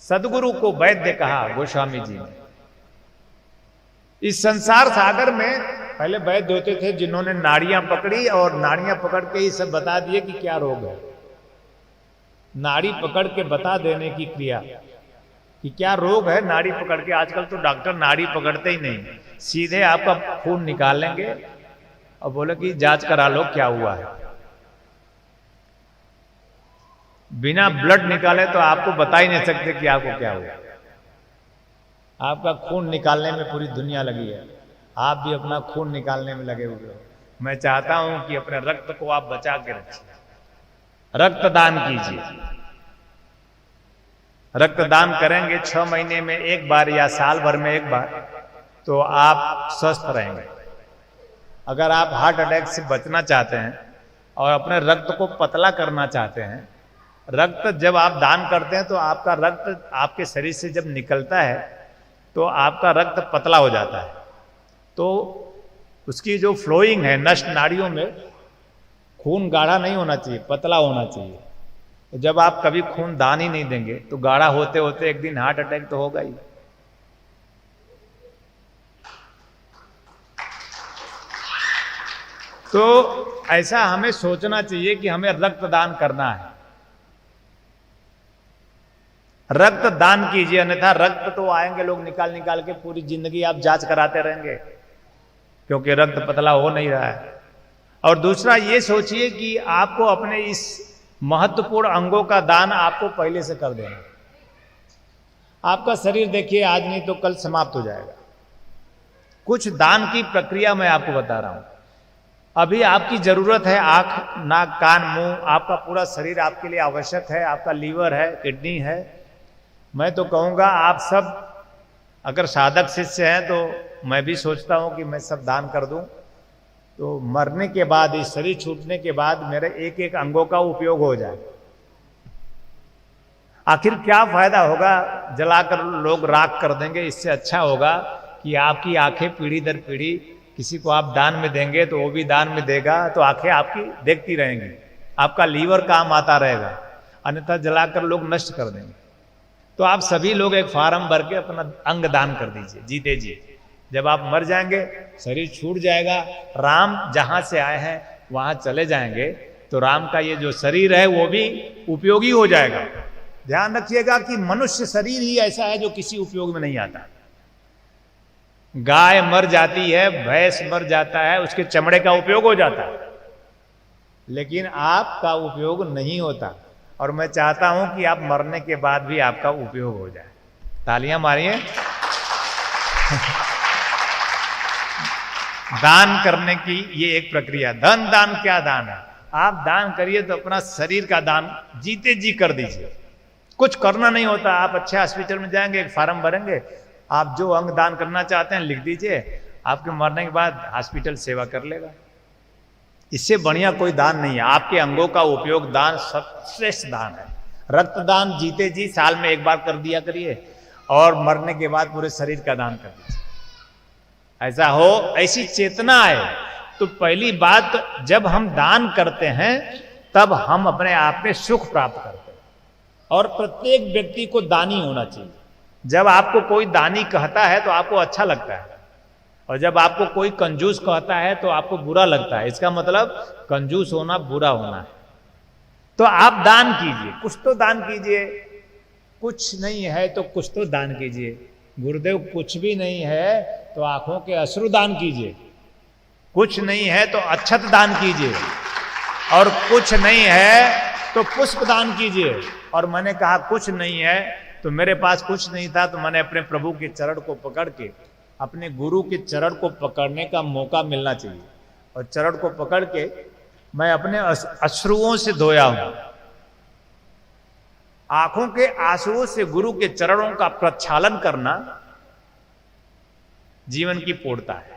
सदगुरु को वैद्य कहा गोस्वामी जी ने। इस संसार सागर में पहले वैद्य होते थे जिन्होंने नाड़ियां पकड़ी और नाड़ियां पकड़ के ही सब बता दिए कि क्या रोग है। नाड़ी पकड़ के बता देने की क्रिया कि क्या रोग है, नाड़ी पकड़ के। आजकल तो डॉक्टर नाड़ी पकड़ते ही नहीं, सीधे आपका खून निकाल लेंगे और बोले कि जांच करा लो क्या हुआ है। बिना ब्लड निकाले तो आपको बता ही नहीं सकते कि आपको क्या हुआ। आपका खून निकालने में पूरी दुनिया लगी है, आप भी अपना खून निकालने में लगे हुए हो। मैं चाहता हूं कि अपने रक्त को आप बचा के रखिए, रक्तदान कीजिए। रक्तदान करेंगे 6 महीने में एक बार या साल भर में एक बार, तो आप स्वस्थ रहेंगे। अगर आप हार्ट अटैक से बचना चाहते हैं और अपने रक्त को पतला करना चाहते हैं, रक्त जब आप दान करते हैं तो आपका रक्त आपके शरीर से जब निकलता है तो आपका रक्त पतला हो जाता है, तो उसकी जो फ्लोइंग है नस नाड़ियों में, खून गाढ़ा नहीं होना चाहिए, पतला होना चाहिए। तो जब आप कभी खून दान ही नहीं देंगे तो गाढ़ा होते होते एक दिन हार्ट अटैक तो होगा ही। तो ऐसा हमें सोचना चाहिए कि हमें रक्तदान करना है। रक्तदान कीजिए, अन्यथा रक्त तो आएंगे लोग निकाल निकाल के, पूरी जिंदगी आप जांच कराते रहेंगे क्योंकि रक्त पतला हो नहीं रहा है। और दूसरा ये सोचिए कि आपको अपने इस महत्वपूर्ण अंगों का दान आपको पहले से कर देना। आपका शरीर देखिए आज नहीं तो कल समाप्त हो जाएगा। कुछ दान की प्रक्रिया मैं आपको बता रहा हूं। अभी आपकी जरूरत है आंख, नाक, कान, मुंह, आपका पूरा शरीर आपके लिए आवश्यक है। आपका लीवर है, किडनी है। मैं तो कहूंगा आप सब अगर साधक शिष्य हैं तो मैं भी सोचता हूं कि मैं सब दान कर दूं, तो मरने के बाद, इस शरीर छूटने के बाद मेरे एक एक अंगों का उपयोग हो जाए। आखिर क्या फायदा होगा, जलाकर लोग राख कर देंगे। इससे अच्छा होगा कि आपकी आंखें पीढ़ी दर पीढ़ी, किसी को आप दान में देंगे तो वो भी दान में देगा, तो आंखें आपकी देखती रहेंगी। आपका लीवर काम आता रहेगा, अन्यथा जलाकर लोग नष्ट कर देंगे। तो आप सभी लोग एक फार्म भर के अपना अंग दान कर दीजिए, जीते जी। जब आप मर जाएंगे, शरीर छूट जाएगा, राम जहां से आए हैं वहां चले जाएंगे, तो राम का ये जो शरीर है वो भी उपयोगी हो जाएगा। ध्यान रखिएगा कि मनुष्य शरीर ही ऐसा है जो किसी उपयोग में नहीं आता। गाय मर जाती है, भैंस मर जाता है, उसके चमड़े का उपयोग हो जाता है, लेकिन आपका उपयोग नहीं होता। और मैं चाहता हूं कि आप मरने के बाद भी आपका उपयोग हो जाए। तालियां मारिए। दान करने की ये एक प्रक्रिया। धन दान क्या दान है? आप दान करिए तो अपना शरीर का दान जीते जी कर दीजिए। कुछ करना नहीं होता। आप अच्छे हॉस्पिटल में जाएंगे, एक फार्म भरेंगे, आप जो अंग दान करना चाहते हैं लिख दीजिए, आपके मरने के बाद हॉस्पिटल सेवा कर लेगा। इससे बढ़िया कोई दान नहीं है। आपके अंगों का उपयोग दान सर्वश्रेष्ठ दान है। रक्तदान जीते जी साल में एक बार कर दिया करिए, और मरने के बाद पूरे शरीर का दान कर दीजिए। ऐसा हो, ऐसी चेतना आए तो पहली बात, जब हम दान करते हैं तब हम अपने आप में सुख प्राप्त करते हैं। और प्रत्येक व्यक्ति को दानी होना चाहिए। जब आपको कोई दानी कहता है तो आपको अच्छा लगता है, और जब आपको कोई कंजूस कहता है तो आपको बुरा लगता है। इसका मतलब कंजूस होना बुरा होना है। तो आप दान कीजिए, कुछ तो दान कीजिए। कुछ नहीं है तो कुछ तो दान कीजिए। गुरुदेव कुछ भी नहीं है तो आंखों के अश्रु दान कीजिए, कुछ नहीं है तो अक्षत दान कीजिए, और कुछ नहीं है तो पुष्प दान कीजिए। और मैंने कहा कुछ नहीं है तो मेरे पास कुछ नहीं था, तो मैंने अपने प्रभु के चरण को पकड़ के, अपने गुरु के चरण को पकड़ने का मौका मिलना चाहिए। और चरण को पकड़ के मैं अपने अश्रुओं से धोया हूं। आंखों के आंसुओं से गुरु के चरणों का प्रक्षालन करना जीवन की पूर्णता है।